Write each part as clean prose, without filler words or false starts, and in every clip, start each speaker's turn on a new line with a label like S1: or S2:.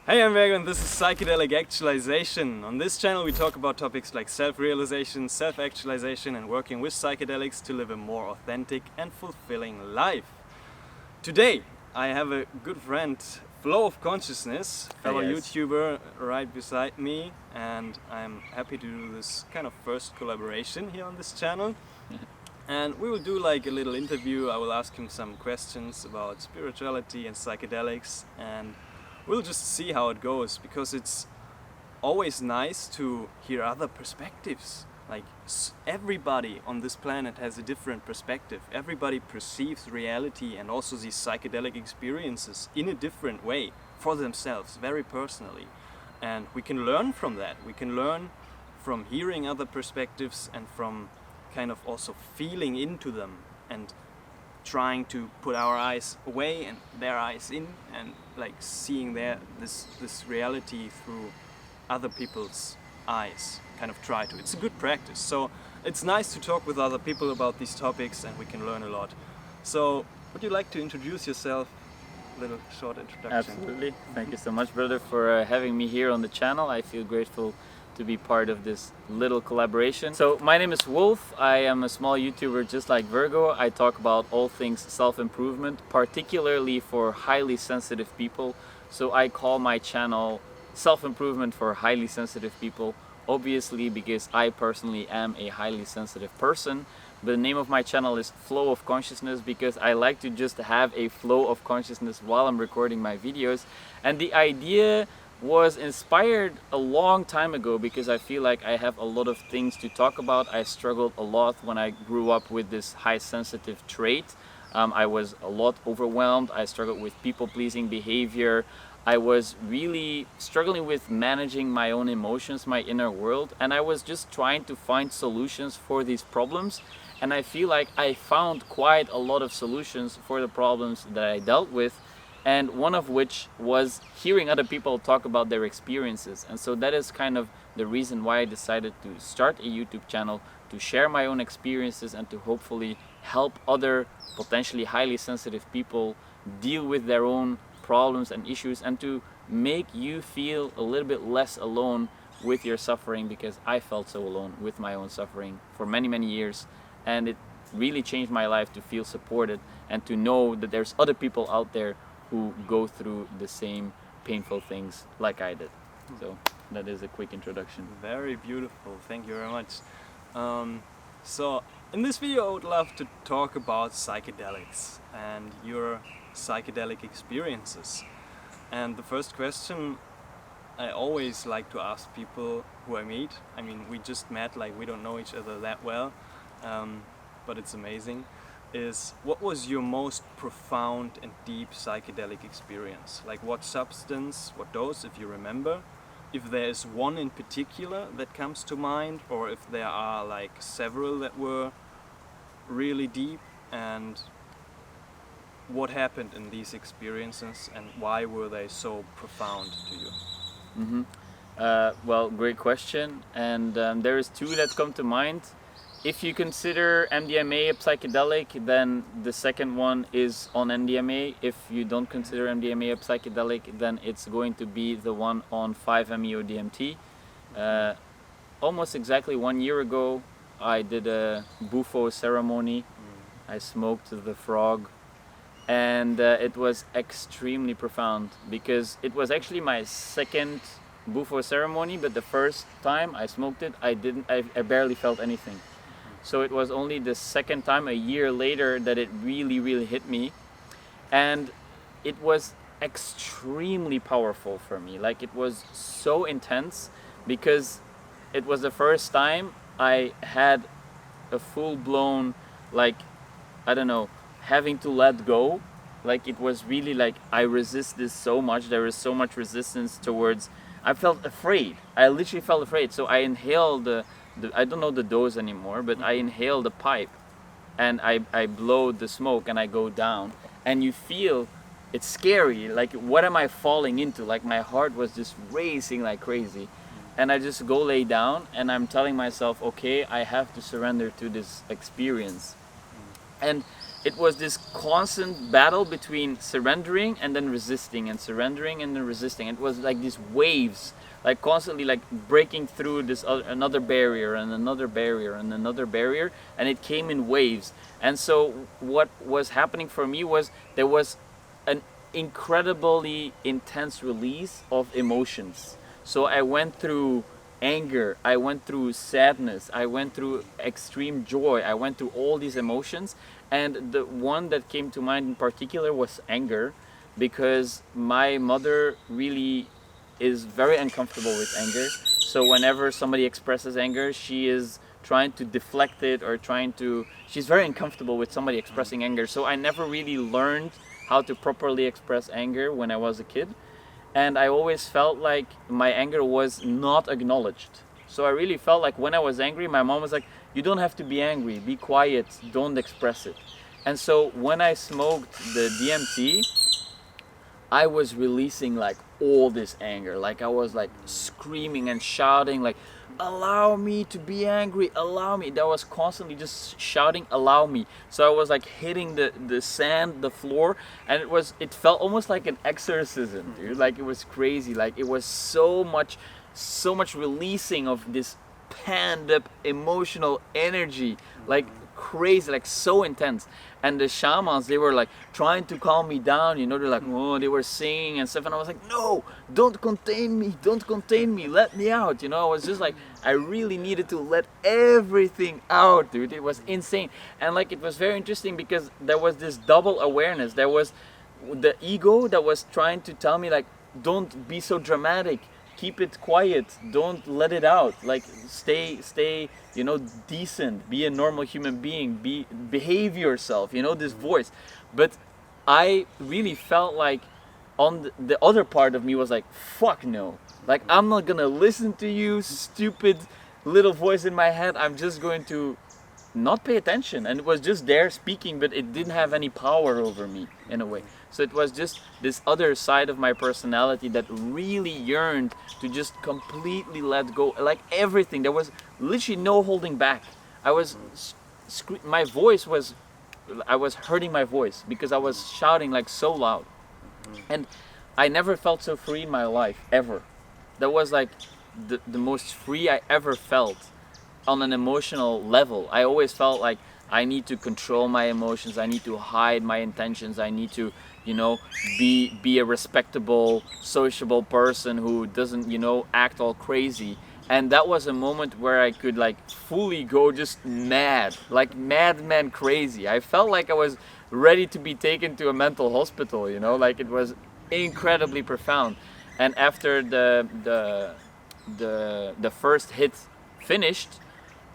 S1: Hey, I'm Vega and this is Psychedelic Actualization. On this channel we talk about topics like self-realization, self-actualization and working with psychedelics to live a more authentic and fulfilling life. Today I have a good friend, Flow of Consciousness, fellow YouTuber right beside me, and I'm happy to do this kind of first collaboration here on this channel. And we will do like a little interview. I will ask him some questions about spirituality and psychedelics, and we'll just see how it goes, because it's always nice to hear other perspectives. Like everybody on this planet has a different perspective. Everybody perceives reality and also these psychedelic experiences in a different way for themselves, very personally. And we can learn from that. We can learn from hearing other perspectives and from kind of also feeling into them and trying to put our eyes away and their eyes in, and like seeing this reality through other people's eyes. Kind of try to. It's a good practice. So it's nice to talk with other people about these topics, and we can learn a lot. So would you like to introduce yourself? A little short introduction.
S2: Absolutely. Thank you so much, brother, for having me here on the channel. I feel grateful to be part of this little collaboration. So my name is Wolf. I am a small YouTuber just like Virgo. I talk about all things self-improvement, particularly for highly sensitive people. So I call my channel Self-Improvement for Highly Sensitive People, obviously because I personally am a highly sensitive person. But the name of my channel is Flow of Consciousness because I like to just have a flow of consciousness while I'm recording my videos. And the idea was inspired a long time ago because I feel like I have a lot of things to talk about. I struggled a lot when I grew up with this high sensitive trait. I was a lot overwhelmed. I struggled with people-pleasing behavior. I was really struggling with managing my own emotions, my inner world, and I was just trying to find solutions for these problems. And I feel like I found quite a lot of solutions for the problems that I dealt with, and one of which was hearing other people talk about their experiences. And so that is kind of the reason why I decided to start a YouTube channel, to share my own experiences and to hopefully help other potentially highly sensitive people deal with their own problems and issues, and to make you feel a little bit less alone with your suffering, because I felt so alone with my own suffering for many years, and it really changed my life to feel supported and to know that there's other people out there who go through the same painful things like I did. So that is a quick introduction.
S1: Very beautiful, thank you very much. So in this video I would love to talk about psychedelics and your psychedelic experiences. And the first question I always like to ask people who I meet, I mean we just met, like we don't know each other that well, but it's amazing, is what was your most profound and deep psychedelic experience? Like what substance, what dose, if you remember, if there is one in particular that comes to mind, or if there are like several that were really deep, and what happened in these experiences and why were they so profound to you?
S2: Well, great question, and there is two that come to mind. If you consider MDMA a psychedelic, then the second one is on MDMA. If you don't consider MDMA a psychedelic, then it's going to be the one on 5-MeO DMT. Almost exactly 1 year ago, I did a BUFO ceremony. I smoked the frog, and it was extremely profound because it was actually my second BUFO ceremony, but the first time I smoked it, I barely felt anything. So it was only the second time, a year later, that it really hit me. And it was extremely powerful for me. Like, it was so intense because it was the first time I had a full-blown, like, I don't know, having to let go. Like, it was really like I resist this so much. There is so much resistance towards, I felt afraid. I literally felt afraid. So I inhaled I don't know the dose anymore, but I inhale the pipe and I blow the smoke and I go down, and you feel it's scary. Like, what am I falling into? Like, my heart was just racing like crazy, and I just go lay down and I'm telling myself, okay, I have to surrender to this experience. And it was this constant battle between surrendering and then resisting, and surrendering and then resisting. It was like these waves, like constantly like breaking through this another barrier and another barrier and another barrier, and it came in waves. And so what was happening for me was there was an incredibly intense release of emotions. So I went through anger, I went through sadness, I went through extreme joy, I went through all these emotions. And the one that came to mind in particular was anger, because my mother really is very uncomfortable with anger. So whenever somebody expresses anger, she is trying to deflect it, or she's very uncomfortable with somebody expressing anger. So I never really learned how to properly express anger when I was a kid. And I always felt like my anger was not acknowledged. So I really felt like when I was angry, my mom was like, you don't have to be angry, be quiet, don't express it. And so when I smoked the DMT, I was releasing like all this anger. Like I was like screaming and shouting like, allow me to be angry, allow me. That was constantly just shouting, allow me. So I was like hitting the sand, the floor, and it felt almost like an exorcism, dude. Like it was crazy. Like it was so much releasing of this panned up emotional energy, like crazy, like so intense. And the shamans, they were like trying to calm me down, you know, they're like, oh, they were singing and stuff, and I was like, no, don't contain me, let me out, you know. I was just like, I really needed to let everything out, dude. It was insane. And like it was very interesting because there was this double awareness. There was the ego that was trying to tell me like, don't be so dramatic, keep it quiet, don't let it out, like stay, you know, decent, be a normal human being, behave yourself, you know, this voice. But I really felt like on the other part of me was like, fuck no, like I'm not gonna listen to you, stupid little voice in my head. I'm just going to not pay attention. And it was just there speaking, but it didn't have any power over me in a way. So it was just this other side of my personality that really yearned to just completely let go, like everything. There was literally no holding back. I was my voice was, I was hurting my voice because I was shouting like so loud. And I never felt so free in my life, ever. That was like the most free I ever felt on an emotional level. I always felt like I need to control my emotions, I need to hide my intentions, I need to, you know, be a respectable, sociable person who doesn't, you know, act all crazy. And that was a moment where I could like fully go just mad, like madman crazy. I felt like I was ready to be taken to a mental hospital, you know, like it was incredibly profound. And after the first hit finished,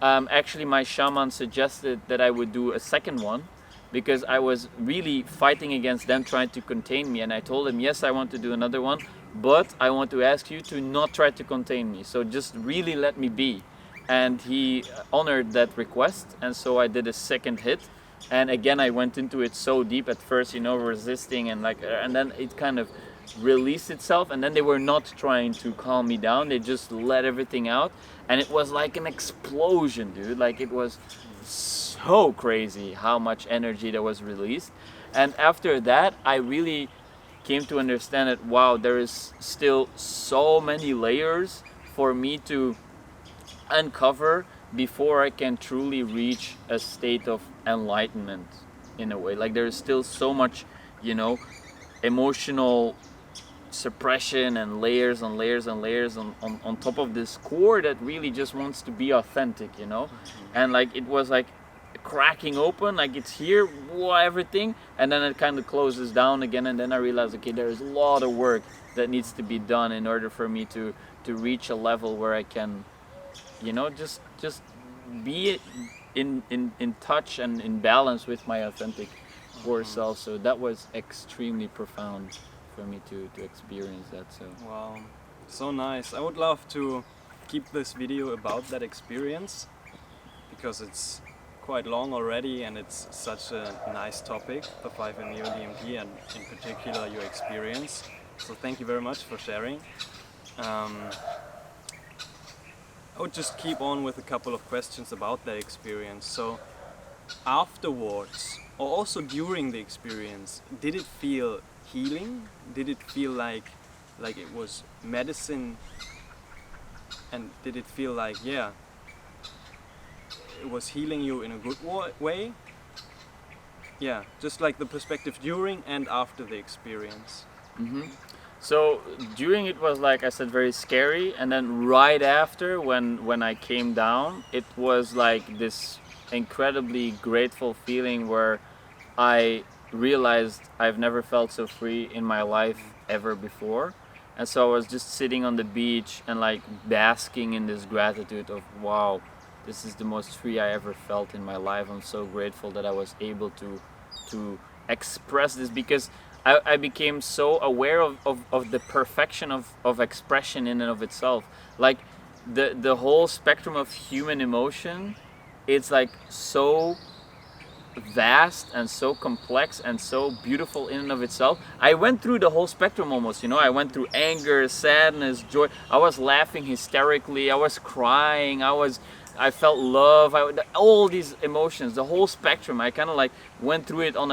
S2: actually my shaman suggested that I would do a second one, because I was really fighting against them trying to contain me. And I told him, yes, I want to do another one, but I want to ask you to not try to contain me, so just really let me be. And he honored that request, and so I did a second hit. And again, I went into it so deep at first, you know, resisting, and like, and then it kind of released itself. And then they were not trying to calm me down, they just let everything out. And it was like an explosion, dude. Like it was so crazy how much energy that was released. And after that, I really came to understand that, wow, there is still so many layers for me to uncover before I can truly reach a state of enlightenment, in a way. Like there's still so much, you know, emotional suppression and layers on layers on layers on top of this core that really just wants to be authentic, you know. And like it was like cracking open, like it's here, whoa, everything, and then it kind of closes down again. And then I realized, okay, there is a lot of work that needs to be done in order for me to reach a level where I can, you know, just be in touch and in balance with my authentic core self. So that was extremely profound for me to experience that. So
S1: Wow, so nice. I would love to keep this video about that experience, because it's quite long already and it's such a nice topic, the 5-MeO DMT, and in particular your experience. So thank you very much for sharing. I would just keep on with a couple of questions about that experience. So afterwards, or also during the experience, did it feel healing? Did it feel like it was medicine? And did it feel like, yeah, it was healing you in a good way? Yeah, just like the perspective during and after the experience.
S2: Mm-hmm. So during it was, like I said, very scary, and then right after, when I came down, it was like this incredibly grateful feeling where I realized I've never felt so free in my life ever before. And so I was just sitting on the beach and like basking in this gratitude of, wow, this is the most free I ever felt in my life. I'm so grateful that I was able to express this, because I became so aware of the perfection of expression in and of itself. Like the whole spectrum of human emotion, it's like so vast and so complex and so beautiful in and of itself. I went through the whole spectrum almost, you know. I went through anger, sadness, joy. I was laughing hysterically, I was crying, I felt love, all these emotions, the whole spectrum. I kind of like went through it on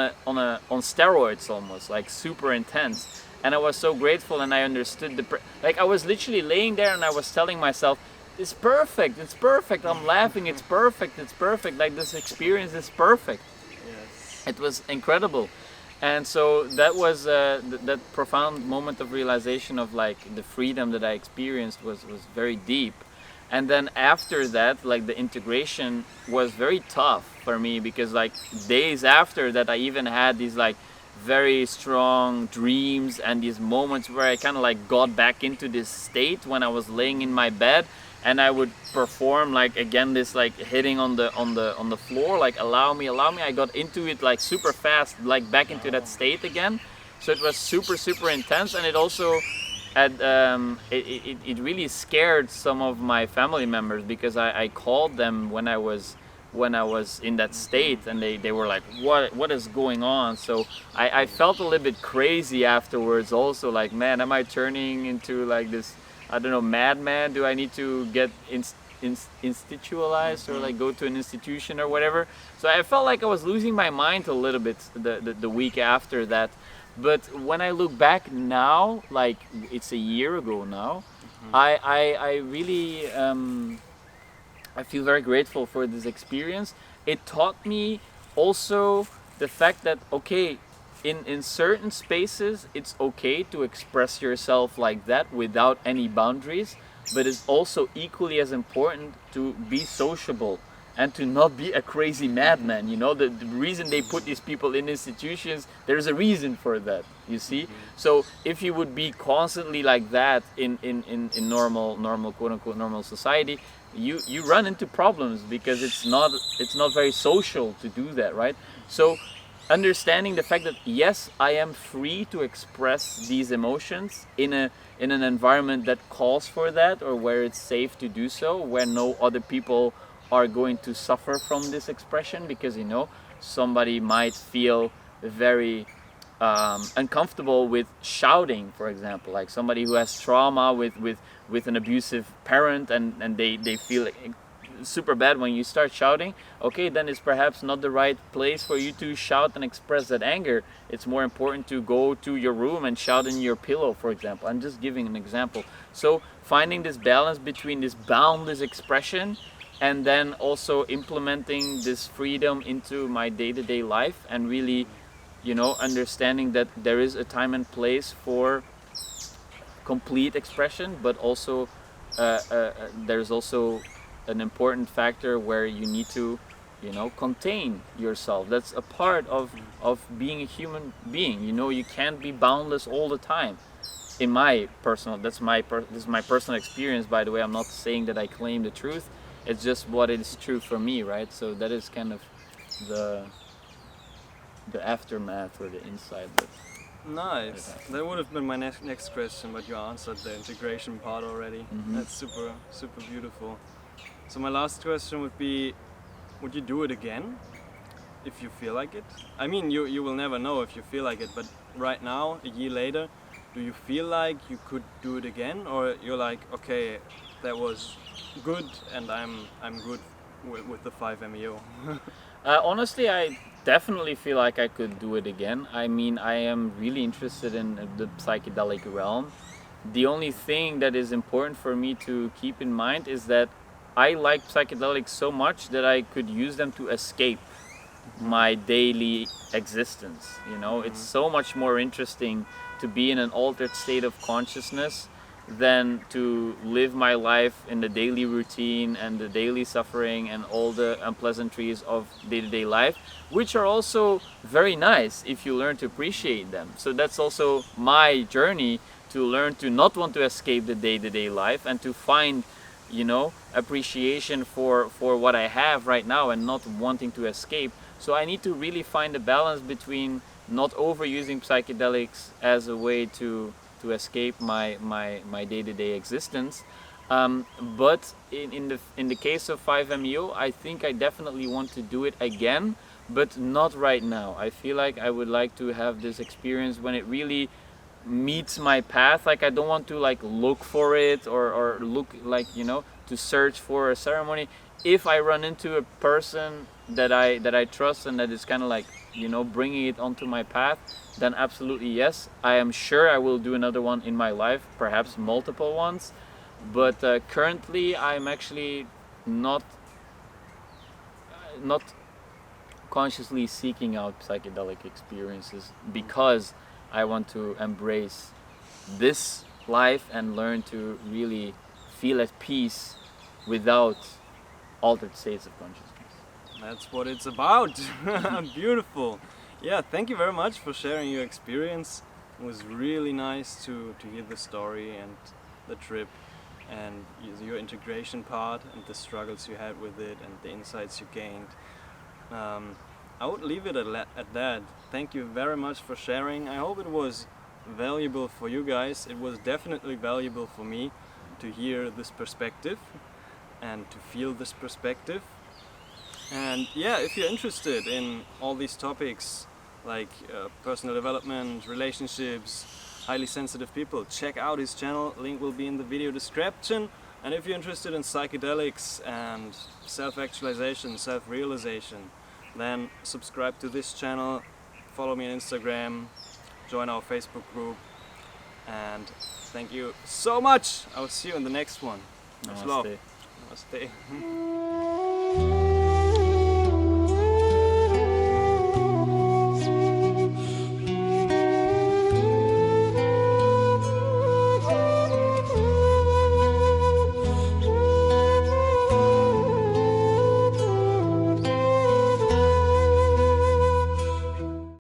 S2: steroids almost, like super intense. And I was so grateful, and I understood like I was literally laying there and I was telling myself, it's perfect, it's perfect, I'm laughing, it's perfect, like this experience is perfect.
S1: Yes.
S2: It was incredible. And so that was that profound moment of realization of like the freedom that I experienced was very deep. And then after that, like the integration was very tough for me, because like days after that I even had these like very strong dreams and these moments where I kind of like got back into this state when I was laying in my bed, and I would perform like again this like hitting on the floor, like allow me. I got into it like super fast, like back into that state again. So it was super intense, and it also it really scared some of my family members, because I called them when I was in that state, and they were like, what is going on? So I felt a little bit crazy afterwards also, like, man, am I turning into like this, I don't know, madman? Do I need to get institutionalized or like go to an institution or whatever? So I felt like I was losing my mind a little bit the week after that. But when I look back now, like it's a year ago now, I really I feel very grateful for this experience. It taught me also the fact that, okay, in certain spaces it's okay to express yourself like that without any boundaries, but it's also equally as important to be sociable and to not be a crazy madman. You know, the reason they put these people in institutions, there's a reason for that, you see. So if you would be constantly like that in normal quote unquote normal society, you run into problems, because it's not very social to do that, right? So understanding the fact that yes, I am free to express these emotions in an environment that calls for that, or where it's safe to do so, where no other people are going to suffer from this expression, because you know, somebody might feel very uncomfortable with shouting, for example, like somebody who has trauma with an abusive parent, and they feel super bad when you start shouting. Okay, then it's perhaps not the right place for you to shout and express that anger. It's more important to go to your room and shout in your pillow, for example. I'm just giving an example. So finding this balance between this boundless expression and then also implementing this freedom into my day-to-day life, and really, you know, understanding that there is a time and place for complete expression, but also there's also an important factor where you need to, you know, contain yourself. That's a part of being a human being. You know, you can't be boundless all the time. In my personal, this is my personal experience, by the way. I'm not saying that I claim the truth. It's just what is true for me, right? So that is kind of the aftermath or the insight.
S1: Nice. That would have been my next question, but you answered the integration part already. That's super beautiful. So my last question would be, would you do it again if you feel like it? I mean, you will never know if you feel like it, but right now, a year later, do you feel like you could do it again, or you're like, okay, that was good and I'm good with the 5-MeO?
S2: Honestly, definitely feel like I could do it again. I mean, I am really interested in the psychedelic realm. The only thing that is important for me to keep in mind is that I like psychedelics so much that I could use them to escape my daily existence. You know, it's so much more interesting to be in an altered state of consciousness than to live my life in the daily routine and the daily suffering and all the unpleasantries of day-to-day life, which are also very nice if you learn to appreciate them. So that's also my journey, to learn to not want to escape the day-to-day life and to find, you know, appreciation for what I have right now and not wanting to escape. So I need to really find a balance between not overusing psychedelics as a way to escape my day-to-day existence, but in the case of 5-MeO, I think I definitely want to do it again, but not right now. I feel like I would like to have this experience when it really meets my path. Like, I don't want to like look for it or look like, you know, to search for a ceremony. If I run into a person that I trust and that is kind of like, you know, bringing it onto my path, then absolutely yes. I am sure I will do another one in my life, perhaps multiple ones, but currently I'm actually not consciously seeking out psychedelic experiences, because I want to embrace this life and learn to really feel at peace without altered states of consciousness.
S1: That's what it's about. Beautiful. Yeah, thank you very much for sharing your experience. It was really nice to hear the story and the trip and your integration part and the struggles you had with it and the insights you gained. I would leave it at that. Thank you very much for sharing. I hope it was valuable for you guys. It was definitely valuable for me to hear this perspective and to feel this perspective. And yeah, if you're interested in all these topics like personal development, relationships, highly sensitive people, check out his channel. Link will be in the video description. And if you're interested in psychedelics and self-actualization, self-realization, then subscribe to this channel, follow me on Instagram, join our Facebook group, and thank you so much. I will see you in the next one. Much love.
S2: Namaste.
S1: Namaste.